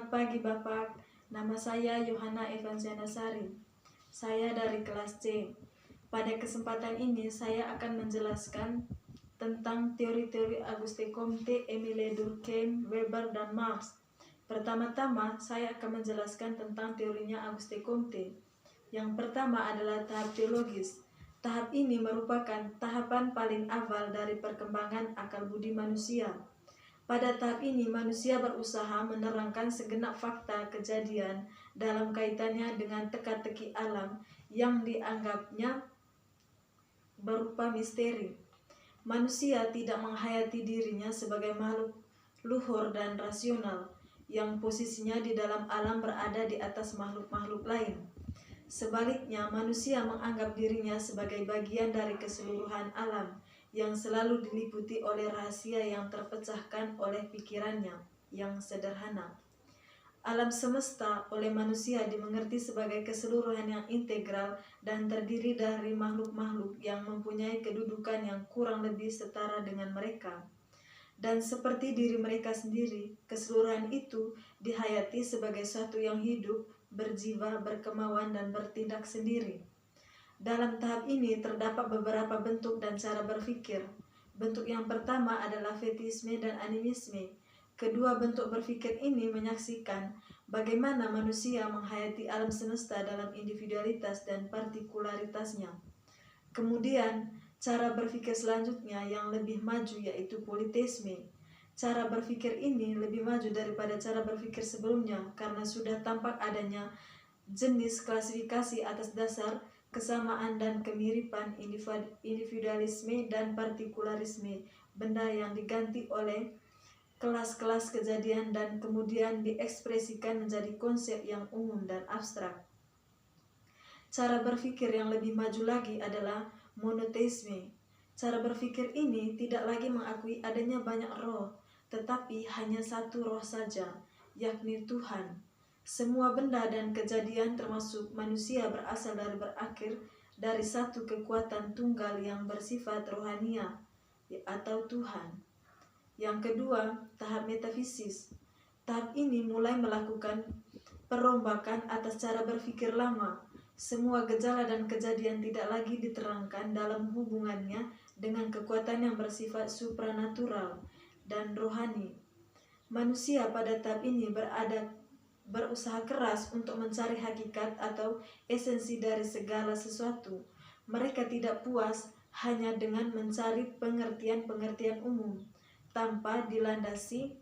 Selamat pagi Bapak, nama saya Yohana Evansiana Sari. Saya dari kelas C. Pada kesempatan ini saya akan menjelaskan tentang teori-teori Auguste Comte, Émile Durkheim, Weber, dan Marx. Pertama-tama saya akan menjelaskan tentang teorinya Auguste Comte. Yang pertama adalah tahap teologis. Tahap ini merupakan tahapan paling awal dari perkembangan akal budi manusia. Pada tahap ini, manusia berusaha menerangkan segenap fakta kejadian dalam kaitannya dengan teka-teki alam yang dianggapnya berupa misteri. Manusia tidak menghayati dirinya sebagai makhluk luhur dan rasional yang posisinya di dalam alam berada di atas makhluk-makhluk lain. Sebaliknya, manusia menganggap dirinya sebagai bagian dari keseluruhan alam yang selalu diliputi oleh rahasia yang terpecahkan oleh pikirannya yang sederhana. Alam semesta oleh manusia dimengerti sebagai keseluruhan yang integral dan terdiri dari makhluk-makhluk yang mempunyai kedudukan yang kurang lebih setara dengan mereka. Dan seperti diri mereka sendiri, keseluruhan itu dihayati sebagai suatu yang hidup, berjiwa, berkemauan, dan bertindak sendiri. Dalam tahap ini terdapat beberapa bentuk dan cara berpikir. Bentuk yang pertama adalah fetisme dan animisme. Kedua bentuk berpikir ini menyaksikan bagaimana manusia menghayati alam semesta dalam individualitas dan partikularitasnya. Kemudian, cara berpikir selanjutnya yang lebih maju yaitu politisme. Cara berpikir ini lebih maju daripada cara berpikir sebelumnya karena sudah tampak adanya jenis klasifikasi atas dasar kesamaan dan kemiripan individualisme dan partikularisme, benda yang diganti oleh kelas-kelas kejadian dan kemudian diekspresikan menjadi konsep yang umum dan abstrak. Cara berpikir yang lebih maju lagi adalah monoteisme. Cara berpikir ini tidak lagi mengakui adanya banyak roh, tetapi hanya satu roh saja, yakni Tuhan. Semua benda dan kejadian termasuk manusia berakhir dari satu kekuatan tunggal yang bersifat rohania atau Tuhan. Yang kedua, tahap metafisis. Tahap ini mulai melakukan perombakan atas cara berpikir lama. Semua gejala dan kejadian tidak lagi diterangkan dalam hubungannya dengan kekuatan yang bersifat supranatural dan rohani. Manusia pada tahap ini berusaha keras untuk mencari hakikat atau esensi dari segala sesuatu. Mereka tidak puas hanya dengan mencari pengertian-pengertian umum tanpa dilandasi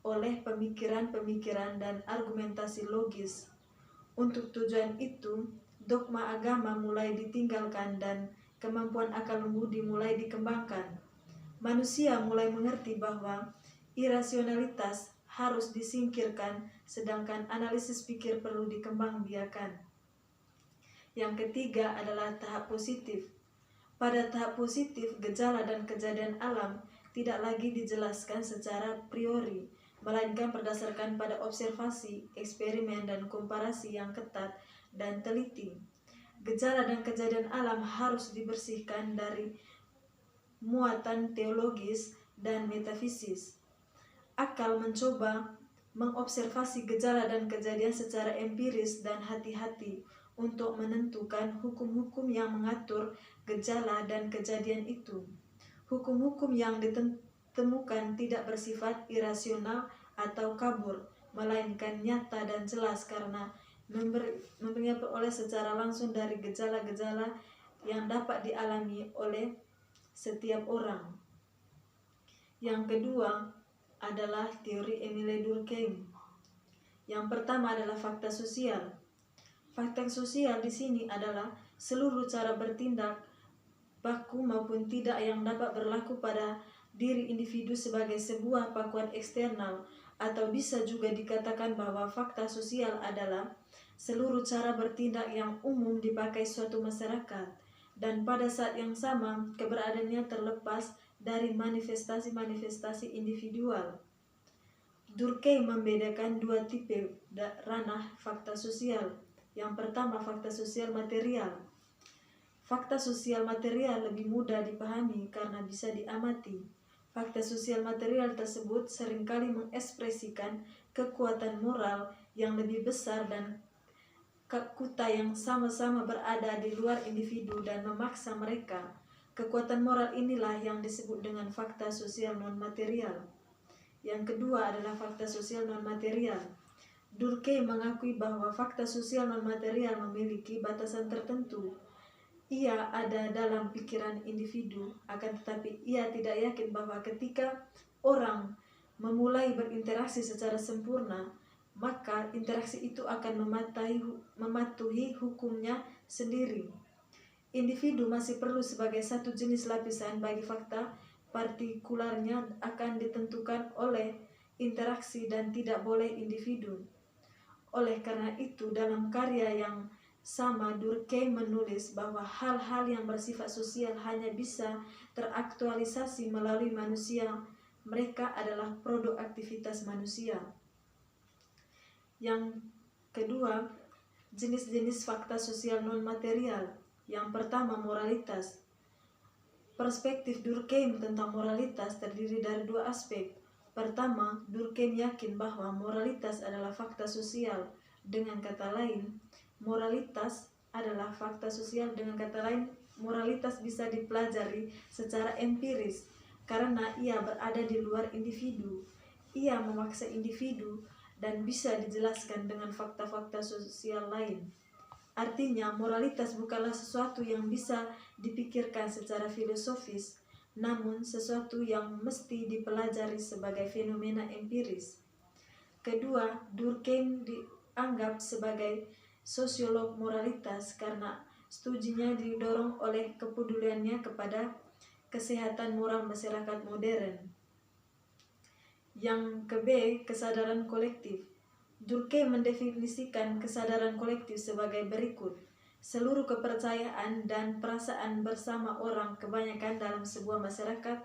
oleh pemikiran-pemikiran dan argumentasi logis. Untuk tujuan itu, dogma agama mulai ditinggalkan dan kemampuan akal budi mulai dikembangkan. Manusia mulai mengerti bahwa irasionalitas harus disingkirkan, sedangkan analisis pikir perlu dikembangbiakan. Yang ketiga adalah tahap positif. Pada tahap positif, gejala dan kejadian alam tidak lagi dijelaskan secara priori, melainkan berdasarkan pada observasi, eksperimen, dan komparasi yang ketat dan teliti. Gejala dan kejadian alam harus dibersihkan dari muatan teologis dan metafisis. Akal mencoba mengobservasi gejala dan kejadian secara empiris dan hati-hati untuk menentukan hukum-hukum yang mengatur gejala dan kejadian itu. Hukum-hukum yang ditemukan tidak bersifat irasional atau kabur, melainkan nyata dan jelas karena memberinya peroleh secara langsung dari gejala-gejala yang dapat dialami oleh setiap orang. Yang kedua adalah teori Émile Durkheim. Yang pertama adalah fakta sosial. Fakta sosial di sini adalah seluruh cara bertindak, baku maupun tidak yang dapat berlaku pada diri individu sebagai sebuah pakuan eksternal, atau bisa juga dikatakan bahwa fakta sosial adalah seluruh cara bertindak yang umum dipakai suatu masyarakat, dan pada saat yang sama keberadaannya terlepas dari manifestasi-manifestasi individual. Durkheim membedakan dua tipe ranah fakta sosial. Yang pertama, fakta sosial material. Fakta sosial material lebih mudah dipahami karena bisa diamati. Fakta sosial material tersebut seringkali mengekspresikan kekuatan moral yang lebih besar dan kekuatan yang sama-sama berada di luar individu dan memaksa mereka. Kekuatan moral inilah yang disebut dengan fakta sosial non-material. Yang kedua adalah fakta sosial non-material. Durkheim mengakui bahwa fakta sosial non-material memiliki batasan tertentu. Ia ada dalam pikiran individu, akan tetapi ia tidak yakin bahwa ketika orang memulai berinteraksi secara sempurna, maka interaksi itu akan mematuhi hukumnya sendiri. Individu masih perlu sebagai satu jenis lapisan bagi fakta partikularnya akan ditentukan oleh interaksi dan tidak boleh individu. Oleh karena itu, dalam karya yang sama, Durkheim menulis bahwa hal-hal yang bersifat sosial hanya bisa teraktualisasi melalui manusia. Mereka adalah produk aktivitas manusia. Yang kedua, jenis-jenis fakta sosial non-material. Yang pertama, moralitas. Perspektif Durkheim tentang moralitas terdiri dari dua aspek. Pertama, Durkheim yakin bahwa moralitas adalah fakta sosial. Dengan kata lain, moralitas adalah fakta sosial. Dengan kata lain, moralitas bisa dipelajari secara empiris karena ia berada di luar individu. Ia memaksa individu dan bisa dijelaskan dengan fakta-fakta sosial lain. Artinya, moralitas bukanlah sesuatu yang bisa dipikirkan secara filosofis, namun sesuatu yang mesti dipelajari sebagai fenomena empiris. Kedua, Durkheim dianggap sebagai sosiolog moralitas karena studinya didorong oleh kepeduliannya kepada kesehatan moral masyarakat modern. Yang ke-B, kesadaran kolektif. Durkheim mendefinisikan kesadaran kolektif sebagai berikut. Seluruh kepercayaan dan perasaan bersama orang kebanyakan dalam sebuah masyarakat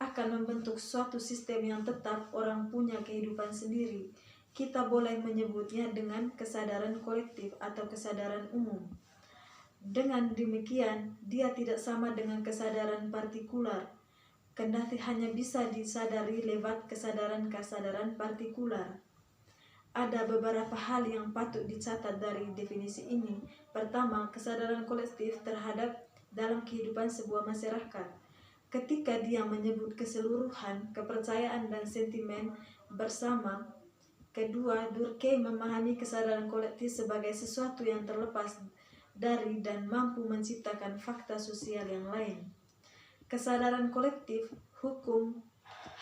akan membentuk suatu sistem yang tetap. Orang punya kehidupan sendiri. Kita boleh menyebutnya dengan kesadaran kolektif atau kesadaran umum. Dengan demikian, dia tidak sama dengan kesadaran partikular, kendati hanya bisa disadari lewat kesadaran-kesadaran partikular. Ada beberapa hal yang patut dicatat dari definisi ini. Pertama, kesadaran kolektif terhadap dalam kehidupan sebuah masyarakat. Ketika dia menyebut keseluruhan, kepercayaan dan sentimen bersama. Kedua, Durkheim memahami kesadaran kolektif sebagai sesuatu yang terlepas dari dan mampu menciptakan fakta sosial yang lain. Kesadaran kolektif, hukum,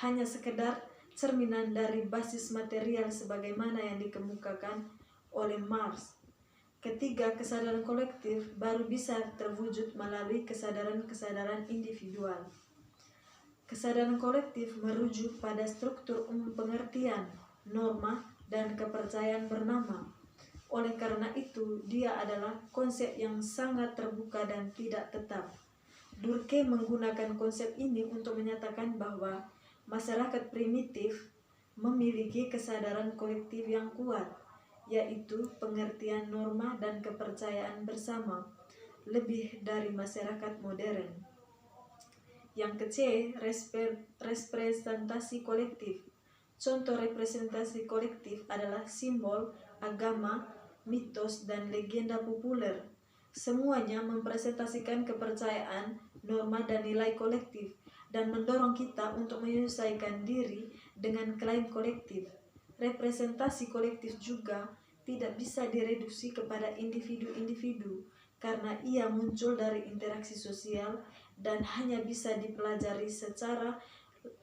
hanya sekedar cerminan dari basis material sebagaimana yang dikemukakan oleh Marx. Ketiga, kesadaran kolektif baru bisa terwujud melalui kesadaran-kesadaran individual. Kesadaran kolektif merujuk pada struktur umum pengertian, norma, dan kepercayaan bernama. Oleh karena itu, dia adalah konsep yang sangat terbuka dan tidak tetap. Durkheim menggunakan konsep ini untuk menyatakan bahwa masyarakat primitif memiliki kesadaran kolektif yang kuat, yaitu pengertian norma dan kepercayaan bersama, lebih dari masyarakat modern. Yang ke-C, representasi kolektif. Contoh representasi kolektif adalah simbol, agama, mitos, dan legenda populer. Semuanya mempresentasikan kepercayaan, norma, dan nilai kolektif, dan mendorong kita untuk menyesuaikan diri dengan klaim kolektif. Representasi kolektif juga tidak bisa direduksi kepada individu-individu, karena ia muncul dari interaksi sosial dan hanya bisa dipelajari secara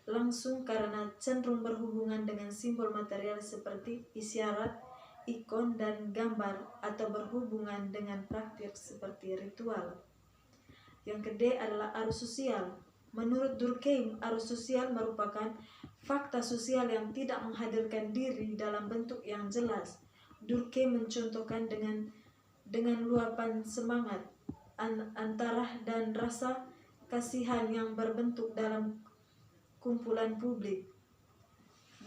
langsung karena cenderung berhubungan dengan simbol material seperti isyarat, ikon, dan gambar, atau berhubungan dengan praktik seperti ritual. Yang ke-D adalah arus sosial. Menurut Durkheim, arus sosial merupakan fakta sosial yang tidak menghadirkan diri dalam bentuk yang jelas. Durkheim mencontohkan dengan luapan semangat, antara dan rasa kasihan yang berbentuk dalam kumpulan publik.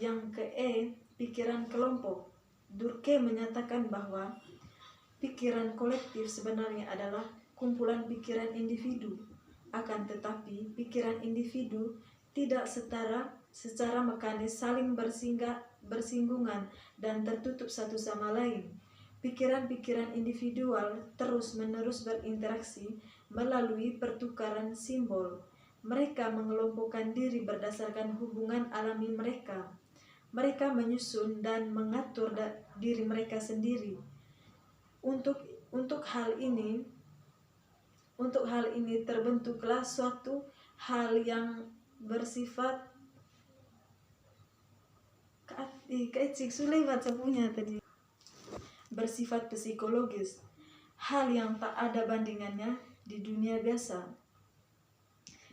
Yang ke-E, pikiran kelompok. Durkheim menyatakan bahwa pikiran kolektif sebenarnya adalah kumpulan pikiran individu. Akan tetapi, pikiran individu tidak secara mekanis saling bersinggungan dan tertutup satu sama lain. Pikiran-pikiran individual terus-menerus berinteraksi melalui pertukaran simbol. Mereka mengelompokkan diri berdasarkan hubungan alami mereka. Mereka menyusun dan mengatur diri mereka sendiri. Untuk hal ini terbentuklah suatu hal yang bersifat bersifat psikologis, hal yang tak ada bandingannya di dunia biasa.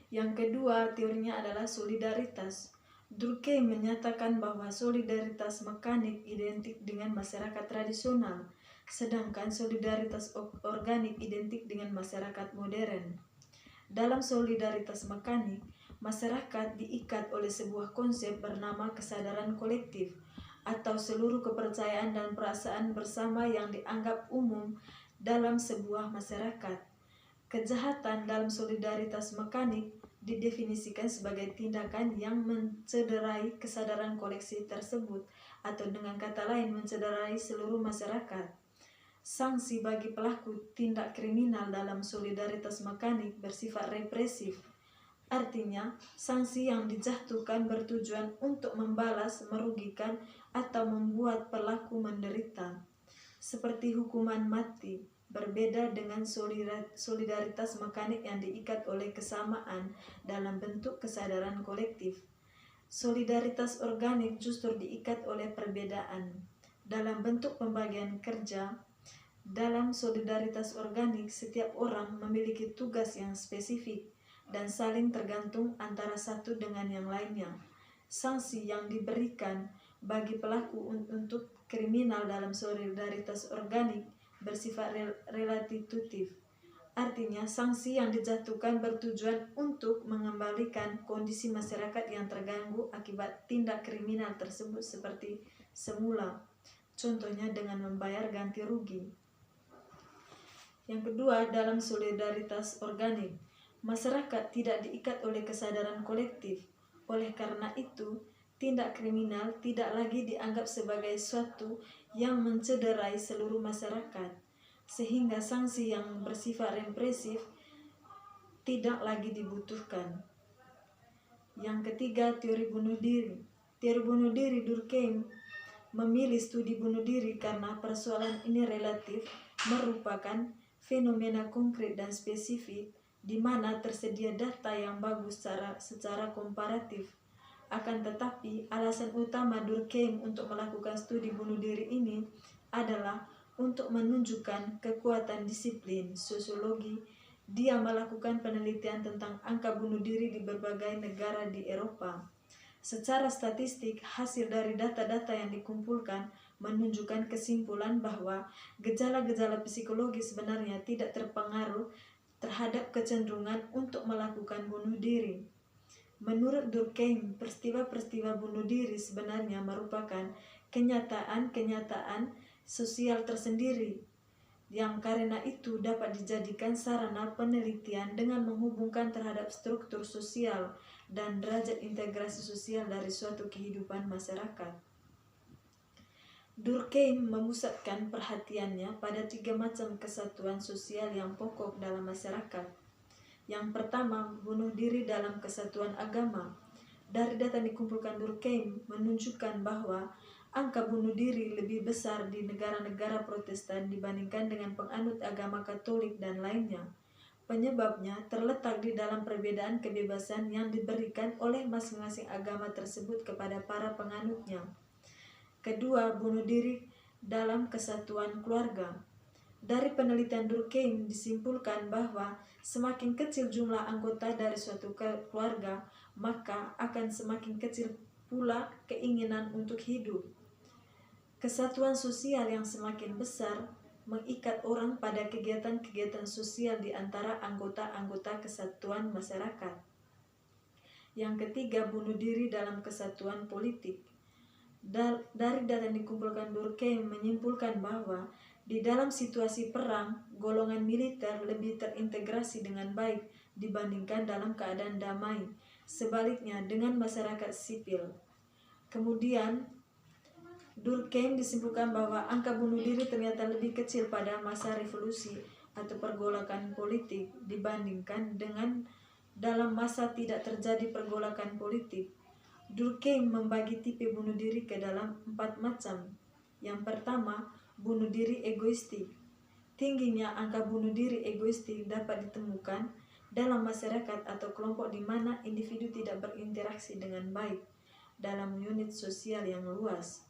Yang kedua, teorinya adalah solidaritas. Durkheim menyatakan bahwa solidaritas mekanik identik dengan masyarakat tradisional, sedangkan solidaritas organik identik dengan masyarakat modern. Dalam solidaritas mekanik, masyarakat diikat oleh sebuah konsep bernama kesadaran kolektif, atau seluruh kepercayaan dan perasaan bersama yang dianggap umum dalam sebuah masyarakat. Kejahatan dalam solidaritas mekanik didefinisikan sebagai tindakan yang mencederai kesadaran koleksi tersebut, atau dengan kata lain mencederai seluruh masyarakat. Sanksi bagi pelaku tindak kriminal dalam solidaritas mekanik bersifat represif. Artinya, sanksi yang dijatuhkan bertujuan untuk membalas, merugikan, atau membuat pelaku menderita. Seperti hukuman mati, berbeda dengan solidaritas mekanik yang diikat oleh kesamaan dalam bentuk kesadaran kolektif. Solidaritas organik justru diikat oleh perbedaan dalam bentuk pembagian kerja. Dalam solidaritas organik, setiap orang memiliki tugas yang spesifik dan saling tergantung antara satu dengan yang lainnya. Sanksi yang diberikan bagi pelaku untuk kriminal dalam solidaritas organik bersifat relativatif. Artinya, sanksi yang dijatuhkan bertujuan untuk mengembalikan kondisi masyarakat yang terganggu akibat tindak kriminal tersebut seperti semula. Contohnya dengan membayar ganti rugi. Yang kedua, dalam solidaritas organik, masyarakat tidak diikat oleh kesadaran kolektif. Oleh karena itu, tindak kriminal tidak lagi dianggap sebagai suatu yang mencederai seluruh masyarakat, sehingga sanksi yang bersifat represif tidak lagi dibutuhkan. Yang ketiga, teori bunuh diri. Teori bunuh diri Durkheim memilih studi bunuh diri karena persoalan ini relatif merupakan fenomena konkret dan spesifik di mana tersedia data yang bagus secara komparatif. Akan tetapi, alasan utama Durkheim untuk melakukan studi bunuh diri ini adalah untuk menunjukkan kekuatan disiplin sosiologi. Dia melakukan penelitian tentang angka bunuh diri di berbagai negara di Eropa. Secara statistik, hasil dari data-data yang dikumpulkan menunjukkan kesimpulan bahwa gejala-gejala psikologi sebenarnya tidak terpengaruh terhadap kecenderungan untuk melakukan bunuh diri. Menurut Durkheim, peristiwa-peristiwa bunuh diri sebenarnya merupakan kenyataan-kenyataan sosial tersendiri yang karena itu dapat dijadikan sarana penelitian dengan menghubungkan terhadap struktur sosial dan derajat integrasi sosial dari suatu kehidupan masyarakat. Durkheim memusatkan perhatiannya pada 3 macam kesatuan sosial yang pokok dalam masyarakat. Yang pertama, bunuh diri dalam kesatuan agama. Dari data yang dikumpulkan Durkheim menunjukkan bahwa angka bunuh diri lebih besar di negara-negara Protestan dibandingkan dengan penganut agama Katolik dan lainnya. Penyebabnya terletak di dalam perbedaan kebebasan yang diberikan oleh masing-masing agama tersebut kepada para penganutnya. Kedua, bunuh diri dalam kesatuan keluarga. Dari penelitian Durkheim disimpulkan bahwa semakin kecil jumlah anggota dari suatu keluarga, maka akan semakin kecil pula keinginan untuk hidup. Kesatuan sosial yang semakin besar mengikat orang pada kegiatan-kegiatan sosial di antara anggota-anggota kesatuan masyarakat. Yang ketiga, bunuh diri dalam kesatuan politik. Dari data yang dikumpulkan Durkheim menyimpulkan bahwa di dalam situasi perang, golongan militer lebih terintegrasi dengan baik dibandingkan dalam keadaan damai. Sebaliknya dengan masyarakat sipil. Kemudian, Durkheim disimpulkan bahwa angka bunuh diri ternyata lebih kecil pada masa revolusi atau pergolakan politik dibandingkan dengan dalam masa tidak terjadi pergolakan politik. Durkheim membagi tipe bunuh diri ke dalam 4 macam. Yang pertama, bunuh diri egoistik. Tingginya angka bunuh diri egoistik dapat ditemukan dalam masyarakat atau kelompok di mana individu tidak berinteraksi dengan baik dalam unit sosial yang luas.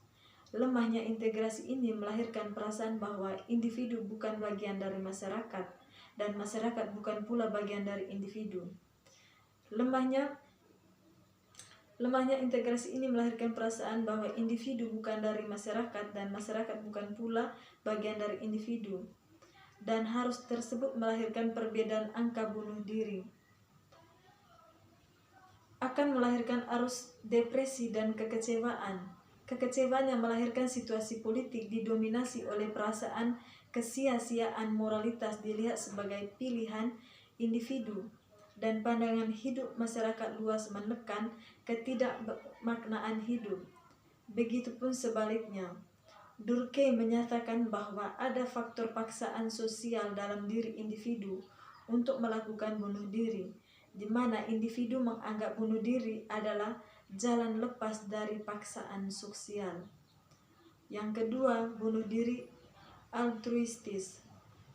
Lemahnya integrasi ini melahirkan perasaan bahwa individu bukan bagian dari masyarakat dan masyarakat bukan pula bagian dari individu. Lemahnya integrasi ini melahirkan perasaan bahwa individu bukan dari masyarakat dan masyarakat bukan pula bagian dari individu. Dan harus tersebut melahirkan perbedaan angka bunuh diri. Akan melahirkan arus depresi dan kekecewaan. Kekecewaan yang melahirkan situasi politik didominasi oleh perasaan kesia-siaan moralitas dilihat sebagai pilihan individu, dan pandangan hidup masyarakat luas menekan ketidakmaknaan hidup. Begitupun sebaliknya. Durkheim menyatakan bahwa ada faktor paksaan sosial dalam diri individu untuk melakukan bunuh diri, di mana individu menganggap bunuh diri adalah jalan lepas dari paksaan sosial. Yang kedua, bunuh diri altruistis.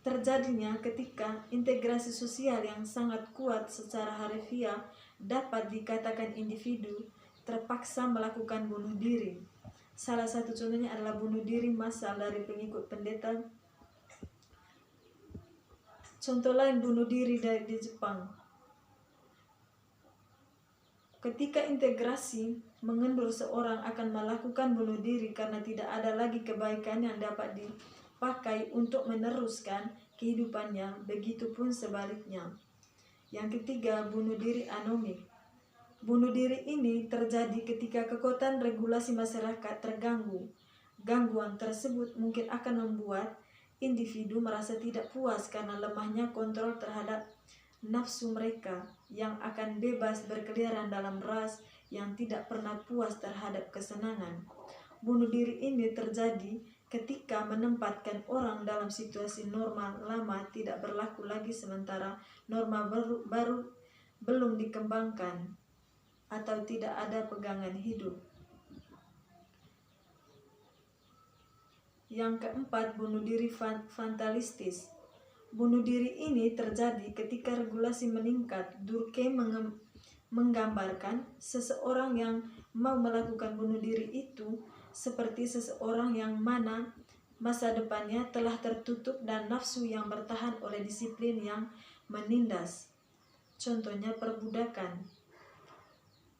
Terjadinya ketika integrasi sosial yang sangat kuat secara harfiah dapat dikatakan individu terpaksa melakukan bunuh diri. Salah satu contohnya adalah bunuh diri massal dari pengikut pendeta. Contoh lain bunuh diri di Jepang. Ketika integrasi mengendur, seorang akan melakukan bunuh diri karena tidak ada lagi kebaikan yang dapat dipakai untuk meneruskan kehidupannya, begitupun sebaliknya. Yang ketiga, bunuh diri anomik. Bunuh diri ini terjadi ketika kekuatan regulasi masyarakat terganggu. Gangguan tersebut mungkin akan membuat individu merasa tidak puas karena lemahnya kontrol terhadap nafsu mereka yang akan bebas berkeliaran dalam ras yang tidak pernah puas terhadap kesenangan. Bunuh diri ini terjadi ketika menempatkan orang dalam situasi norma lama tidak berlaku lagi sementara norma baru belum dikembangkan atau tidak ada pegangan hidup. Yang keempat, bunuh diri fatalistis. Bunuh diri ini terjadi ketika regulasi meningkat. Durkheim menggambarkan seseorang yang mau melakukan bunuh diri itu seperti seseorang yang mana masa depannya telah tertutup dan nafsu yang bertahan oleh disiplin yang menindas. Contohnya perbudakan.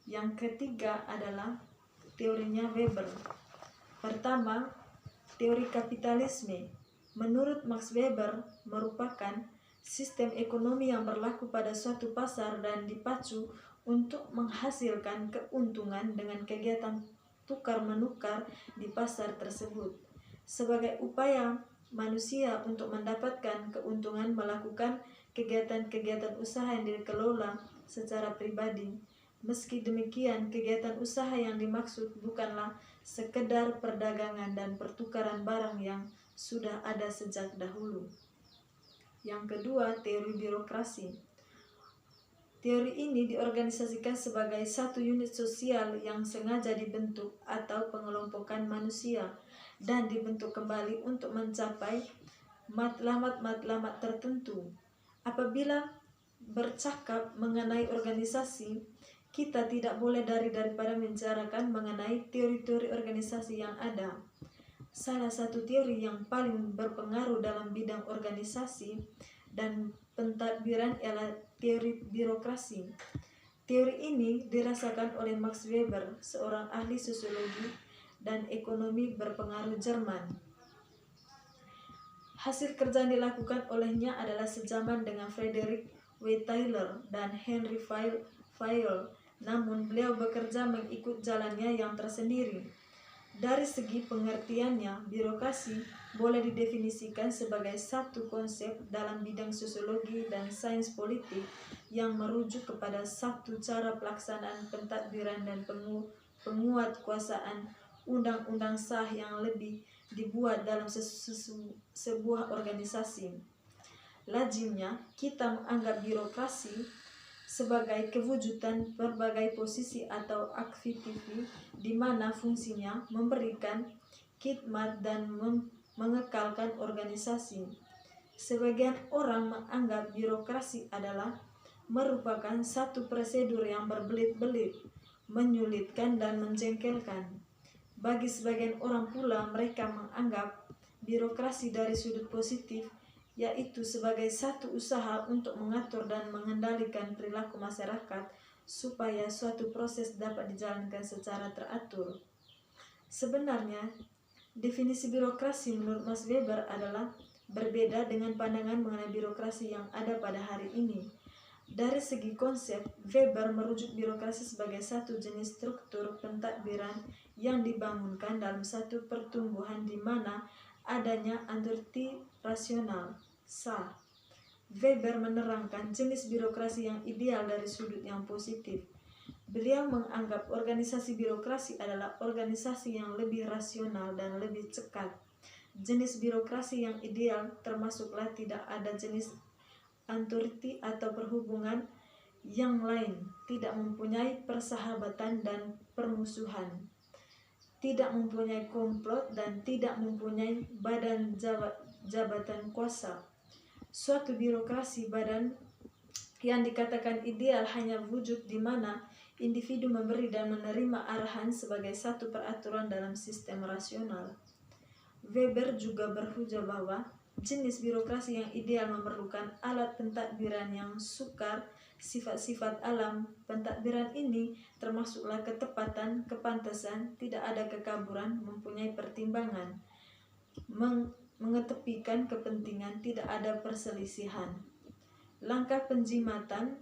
Yang ketiga adalah teorinya Weber. Pertama, teori kapitalisme. Menurut Max Weber, merupakan sistem ekonomi yang berlaku pada suatu pasar dan dipacu untuk menghasilkan keuntungan dengan kegiatan tukar-menukar di pasar tersebut. Sebagai upaya manusia untuk mendapatkan keuntungan melakukan kegiatan-kegiatan usaha yang dikelola secara pribadi. Meski demikian, kegiatan usaha yang dimaksud bukanlah sekedar perdagangan dan pertukaran barang yang sudah ada sejak dahulu. Yang kedua, teori birokrasi. Teori ini diorganisasikan sebagai satu unit sosial yang sengaja dibentuk atau pengelompokan manusia dan dibentuk kembali untuk mencapai matlamat-matlamat tertentu. Apabila bercakap mengenai organisasi, kita tidak boleh daripada membicarakan mengenai teori-teori organisasi yang ada. Salah satu teori yang paling berpengaruh dalam bidang organisasi dan pentadbiran ialah teori birokrasi. Teori ini dirasakan oleh Max Weber, seorang ahli sosiologi dan ekonomi berpengaruh Jerman. Hasil kerja yang dilakukan olehnya adalah sezaman dengan Frederick W. Taylor dan Henry Fayol, namun beliau bekerja mengikut jalannya yang tersendiri. Dari segi pengertiannya, birokrasi boleh didefinisikan sebagai satu konsep dalam bidang sosiologi dan sains politik yang merujuk kepada satu cara pelaksanaan pentadbiran dan penguatkuasaan undang-undang sah yang lebih dibuat dalam sebuah organisasi. Lazimnya, kita menganggap birokrasi sebagai kewujudan berbagai posisi atau aktivitas di mana fungsinya memberikan khidmat dan mengekalkan organisasi. Sebagian orang menganggap birokrasi adalah merupakan satu prosedur yang berbelit-belit, menyulitkan dan menjengkelkan. Bagi sebagian orang pula, mereka menganggap birokrasi dari sudut positif, yaitu sebagai satu usaha untuk mengatur dan mengendalikan perilaku masyarakat supaya suatu proses dapat dijalankan secara teratur. Sebenarnya, definisi birokrasi menurut Max Weber adalah berbeda dengan pandangan mengenai birokrasi yang ada pada hari ini. Dari segi konsep, Weber merujuk birokrasi sebagai satu jenis struktur pentadbiran yang dibangunkan dalam satu pertumbuhan di mana adanya authority rasional, sah. Weber menerangkan jenis birokrasi yang ideal dari sudut yang positif. Beliau menganggap organisasi birokrasi adalah organisasi yang lebih rasional dan lebih cekat. Jenis birokrasi yang ideal termasuklah tidak ada jenis authority atau perhubungan yang lain, tidak mempunyai persahabatan dan permusuhan, tidak mempunyai komplot dan tidak mempunyai badan jabatan kuasa. Suatu birokrasi badan yang dikatakan ideal hanya wujud di mana individu memberi dan menerima arahan sebagai satu peraturan dalam sistem rasional. Weber juga berhujah bahwa jenis birokrasi yang ideal memerlukan alat pentadbiran yang sukar, sifat-sifat alam pentadbiran ini termasuklah ketepatan, kepantasan, tidak ada kekaburan, mempunyai pertimbangan, mengetepikan kepentingan, tidak ada perselisihan. Langkah penjimatan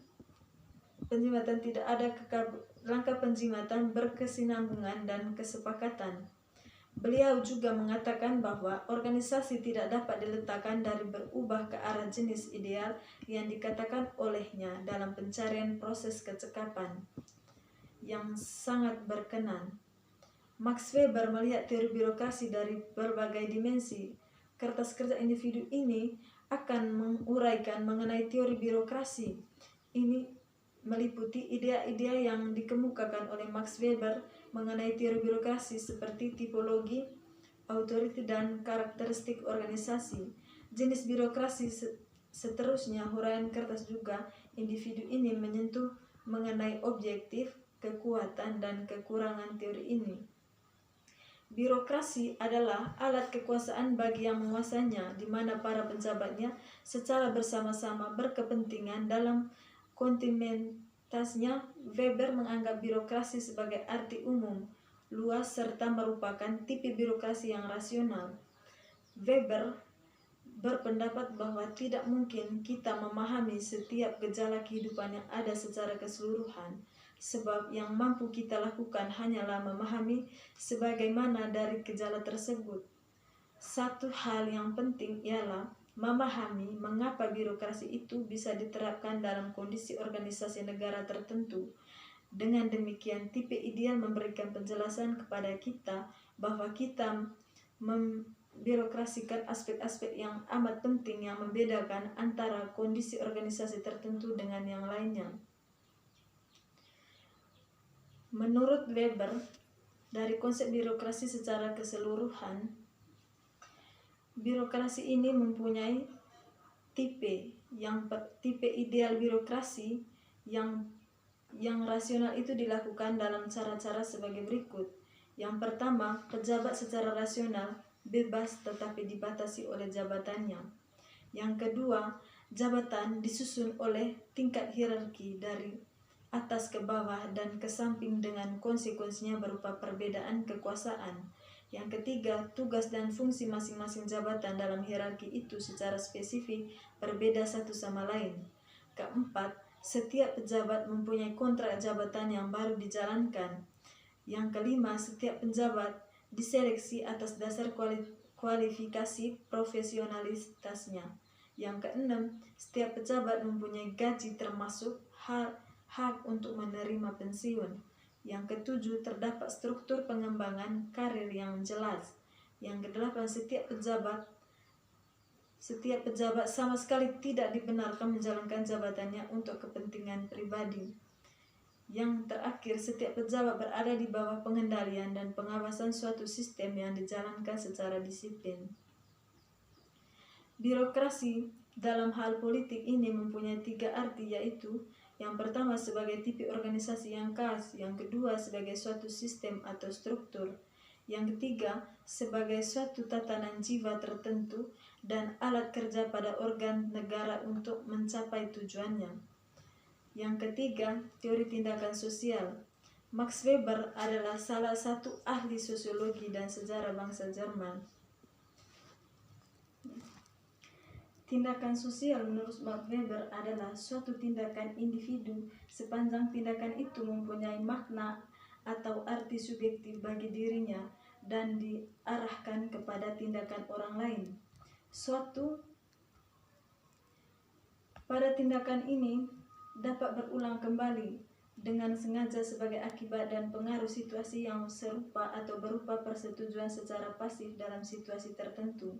tidak ada langkah penjimatan berkesinambungan dan kesepakatan. Beliau juga mengatakan bahwa organisasi tidak dapat diletakkan dari berubah ke arah jenis ideal yang dikatakan olehnya dalam pencarian proses kecekapan yang sangat berkenan. Max Weber melihat teori birokrasi dari berbagai dimensi. Kertas kerja individu ini akan menguraikan mengenai teori birokrasi. Ini meliputi ide-ide yang dikemukakan oleh Max Weber mengenai teori birokrasi seperti tipologi, authority, dan karakteristik organisasi. Jenis birokrasi seterusnya, huraian kertas juga individu ini menyentuh mengenai objektif, kekuatan, dan kekurangan teori ini. Birokrasi adalah alat kekuasaan bagi yang menguasainya, di mana para pejabatnya secara bersama-sama berkepentingan dalam kontinuitasnya. Weber menganggap birokrasi sebagai arti umum, luas, serta merupakan tipe birokrasi yang rasional. Weber berpendapat bahwa tidak mungkin kita memahami setiap gejala kehidupan yang ada secara keseluruhan, sebab yang mampu kita lakukan hanyalah memahami sebagaimana dari gejala tersebut. Satu hal yang penting ialah memahami mengapa birokrasi itu bisa diterapkan dalam kondisi organisasi negara tertentu. Dengan demikian, tipe ideal memberikan penjelasan kepada kita bahwa kita membirokrasikan aspek-aspek yang amat penting yang membedakan antara kondisi organisasi tertentu dengan yang lainnya. Menurut Weber, dari konsep birokrasi secara keseluruhan, birokrasi ini mempunyai tipe ideal birokrasi yang rasional itu dilakukan dalam cara-cara sebagai berikut. Yang pertama, pejabat secara rasional bebas tetapi dibatasi oleh jabatannya. Yang kedua, jabatan disusun oleh tingkat hierarki dari atas ke bawah dan ke samping dengan konsekuensinya berupa perbedaan kekuasaan. Yang ketiga, tugas dan fungsi masing-masing jabatan dalam hierarki itu secara spesifik berbeda satu sama lain. Keempat, setiap pejabat mempunyai kontrak jabatan yang baru dijalankan. Yang kelima, setiap pejabat diseleksi atas dasar kualifikasi profesionalitasnya. Yang keenam, setiap pejabat mempunyai gaji termasuk hak untuk menerima pensiun. Yang ketujuh, terdapat struktur pengembangan karir yang jelas. Yang kedelapan, setiap pejabat sama sekali tidak dibenarkan menjalankan jabatannya untuk kepentingan pribadi. Yang terakhir, setiap pejabat berada di bawah pengendalian dan pengawasan suatu sistem yang dijalankan secara disiplin. Birokrasi dalam hal politik ini mempunyai 3 arti, yaitu yang pertama sebagai tipe organisasi yang khas, yang kedua sebagai suatu sistem atau struktur, yang ketiga sebagai suatu tatanan jiwa tertentu dan alat kerja pada organ negara untuk mencapai tujuannya. Yang ketiga, teori tindakan sosial. Max Weber adalah salah satu ahli sosiologi dan sejarah bangsa Jerman. Tindakan sosial menurut Max Weber adalah suatu tindakan individu sepanjang tindakan itu mempunyai makna atau arti subjektif bagi dirinya dan diarahkan kepada tindakan orang lain. Pada tindakan ini dapat berulang kembali dengan sengaja sebagai akibat dan pengaruh situasi yang serupa atau berupa persetujuan secara pasif dalam situasi tertentu.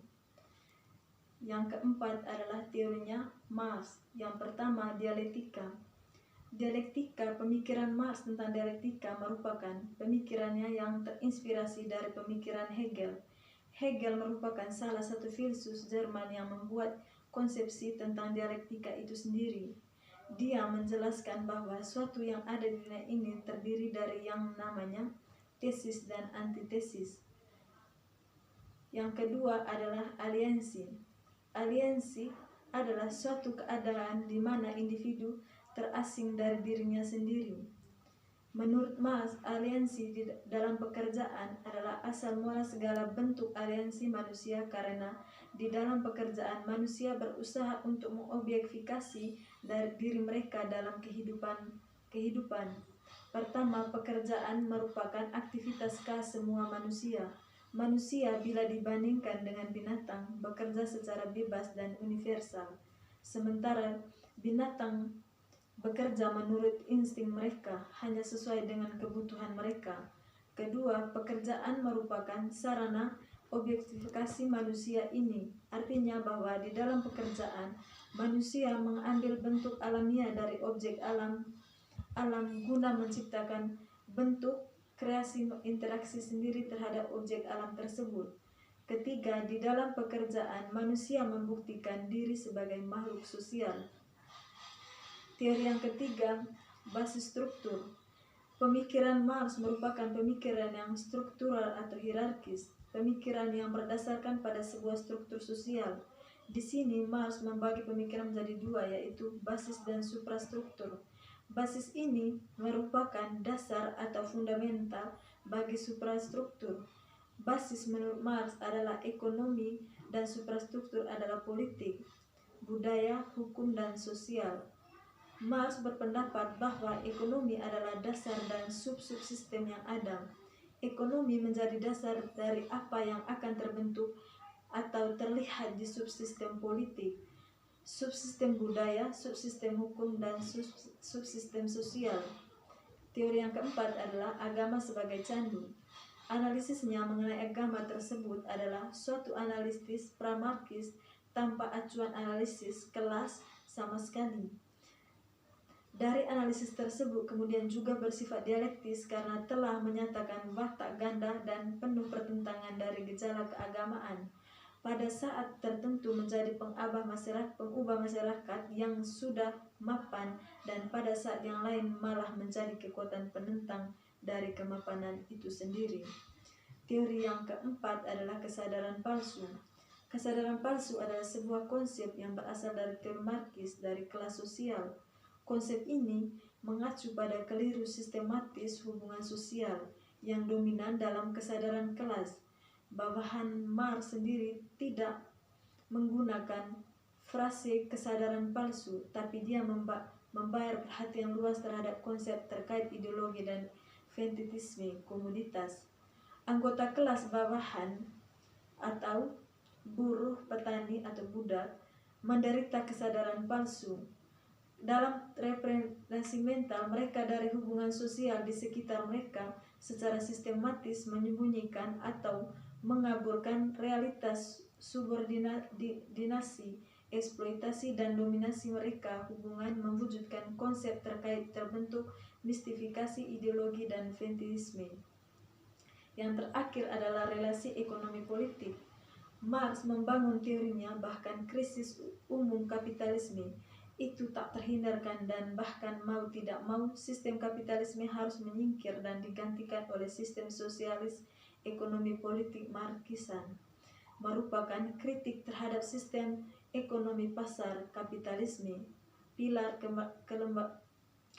Yang keempat adalah teorinya Marx. Yang pertama, dialektika. Dialektika, pemikiran Marx tentang dialektika merupakan pemikirannya yang terinspirasi dari pemikiran Hegel. Hegel merupakan salah satu filsuf Jerman yang membuat konsepsi tentang dialektika itu sendiri. Dia menjelaskan bahwa suatu yang ada di dunia ini terdiri dari yang namanya tesis dan antitesis. Yang kedua adalah aliansi. Aliansi adalah suatu keadaan di mana individu terasing dari dirinya sendiri. Menurut Marx, aliansi dalam pekerjaan adalah asal mula segala bentuk aliansi manusia, karena di dalam pekerjaan manusia berusaha untuk mengobjektifikasi dari diri mereka dalam kehidupan. Pertama, pekerjaan merupakan aktivitas khas semua manusia. Manusia bila dibandingkan dengan binatang bekerja secara bebas dan universal, sementara binatang bekerja menurut insting mereka, hanya sesuai dengan kebutuhan mereka. Kedua, pekerjaan merupakan sarana objektifikasi manusia ini. Artinya bahwa di dalam pekerjaan, manusia mengambil bentuk alamiah dari objek alam guna menciptakan bentuk kreasi interaksi sendiri terhadap objek alam tersebut. Ketiga, di dalam pekerjaan, manusia membuktikan diri sebagai makhluk sosial. Teori yang ketiga, basis struktur. Pemikiran Marx merupakan pemikiran yang struktural atau hierarkis, pemikiran yang berdasarkan pada sebuah struktur sosial. Di sini Marx membagi pemikiran menjadi 2, yaitu basis dan suprastruktur. Basis ini merupakan dasar atau fundamental bagi suprastruktur. Basis menurut Marx adalah ekonomi dan suprastruktur adalah politik, budaya, hukum, dan sosial. Marx berpendapat bahwa ekonomi adalah dasar dan subsistem yang ada. Ekonomi menjadi dasar dari apa yang akan terbentuk atau terlihat di subsistem politik, subsistem budaya, subsistem hukum, dan subsistem sosial. Teori yang keempat adalah agama sebagai candu. Analisisnya mengenai agama tersebut adalah suatu analisis pramarkis tanpa acuan analisis kelas sama sekali. Dari analisis tersebut kemudian juga bersifat dialektis karena telah menyatakan watak ganda dan penuh pertentangan dari gejala keagamaan. Pada saat tertentu menjadi pengubah masyarakat yang sudah mapan, dan pada saat yang lain malah menjadi kekuatan penentang dari kemapanan itu sendiri. Teori yang keempat adalah kesadaran palsu. Kesadaran palsu adalah sebuah konsep yang berasal dari teori Marxis dari kelas sosial. Konsep ini mengacu pada keliru sistematis hubungan sosial yang dominan dalam kesadaran kelas. Bawahan Marx sendiri tidak menggunakan frase kesadaran palsu, tapi dia membayar perhatian luas terhadap konsep terkait ideologi dan fetitisme komoditas. Anggota kelas bawahan atau buruh, petani, atau budak menderita kesadaran palsu. Dalam representasi mental mereka dari hubungan sosial di sekitar mereka secara sistematis menyembunyikan atau mengaburkan realitas subordinasi, eksploitasi dan dominasi mereka. Hubungan mewujudkan konsep terkait terbentuk mistifikasi ideologi dan fetinisme. Yang terakhir adalah relasi ekonomi politik. Marx membangun teorinya bahkan krisis umum kapitalisme itu tak terhindarkan, dan bahkan mau tidak mau sistem kapitalisme harus menyingkir dan digantikan oleh sistem sosialis ekonomi politik Marxisan, merupakan kritik terhadap sistem ekonomi pasar kapitalisme, pilar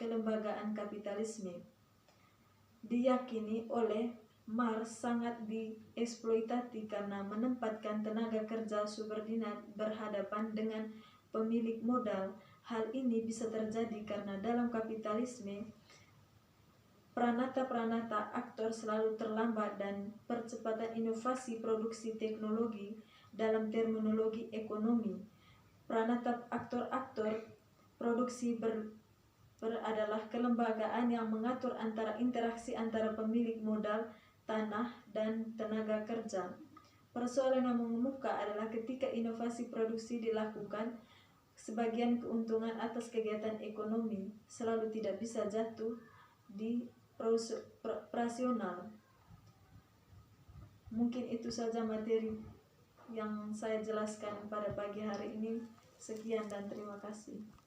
kelembagaan kapitalisme. Diyakini oleh Marx sangat dieksploitasi karena menempatkan tenaga kerja subordinat berhadapan dengan pemilik modal. Hal ini bisa terjadi karena dalam kapitalisme peranata aktor selalu terlambat dan percepatan inovasi produksi teknologi. Dalam terminologi ekonomi, peranata aktor produksi adalah kelembagaan yang mengatur antara interaksi antara pemilik modal, tanah, dan tenaga kerja. Persoalan yang mengemuka adalah ketika inovasi produksi dilakukan, sebagian keuntungan atas kegiatan ekonomi selalu tidak bisa jatuh di operasional. Mungkin itu saja materi yang saya jelaskan pada pagi hari ini. Sekian dan terima kasih.